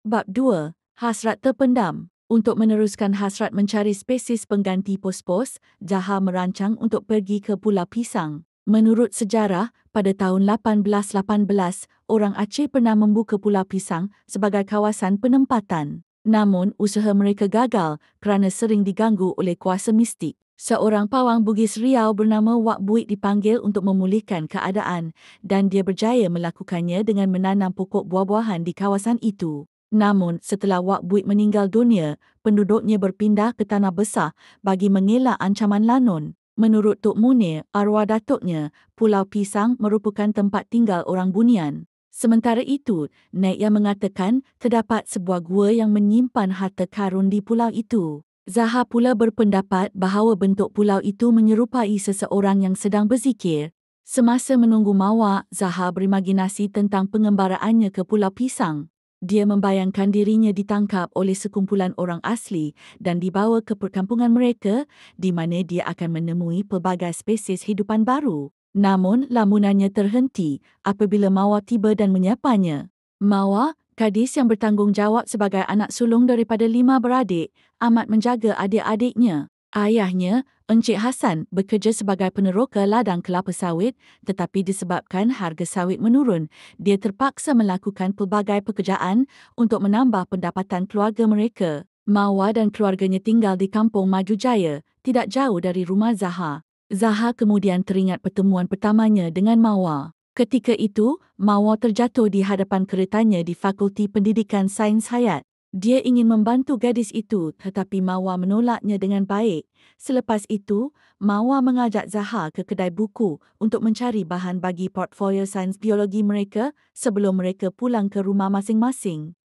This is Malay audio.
Bab 2. Hasrat terpendam. Untuk meneruskan hasrat mencari spesies pengganti pos-pos, Zaha merancang untuk pergi ke Pulau Pisang. Menurut sejarah, pada tahun 1818, orang Aceh pernah membuka Pulau Pisang sebagai kawasan penempatan. Namun, usaha mereka gagal kerana sering diganggu oleh kuasa mistik. Seorang pawang Bugis Riau bernama Wak Buik dipanggil untuk memulihkan keadaan dan dia berjaya melakukannya dengan menanam pokok buah-buahan di kawasan itu. Namun, setelah Wak Buik meninggal dunia, penduduknya berpindah ke Tanah Besar bagi mengelak ancaman Lanon. Menurut Tok Munir, arwah datuknya, Pulau Pisang merupakan tempat tinggal orang Bunian. Sementara itu, Nek yang mengatakan terdapat sebuah gua yang menyimpan harta karun di pulau itu. Zaha pula berpendapat bahawa bentuk pulau itu menyerupai seseorang yang sedang berzikir. Semasa menunggu Mawar, Zaha berimajinasi tentang pengembaraannya ke Pulau Pisang. Dia membayangkan dirinya ditangkap oleh sekumpulan orang asli dan dibawa ke perkampungan mereka di mana dia akan menemui pelbagai spesies hidupan baru. Namun, lamunannya terhenti apabila Mawar tiba dan menyapanya. Mawar, gadis yang bertanggungjawab sebagai anak sulung daripada 5 beradik, amat menjaga adik-adiknya. Ayahnya, Encik Hassan, bekerja sebagai peneroka ladang kelapa sawit, tetapi disebabkan harga sawit menurun, dia terpaksa melakukan pelbagai pekerjaan untuk menambah pendapatan keluarga mereka. Mawar dan keluarganya tinggal di kampung Maju Jaya, tidak jauh dari rumah Zaha. Zaha kemudian teringat pertemuan pertamanya dengan Mawar. Ketika itu, Mawar terjatuh di hadapan keretanya di Fakulti Pendidikan Sains Hayat. Dia ingin membantu gadis itu tetapi Mawar menolaknya dengan baik. Selepas itu, Mawar mengajak Zaha ke kedai buku untuk mencari bahan bagi portfolio sains biologi mereka sebelum mereka pulang ke rumah masing-masing.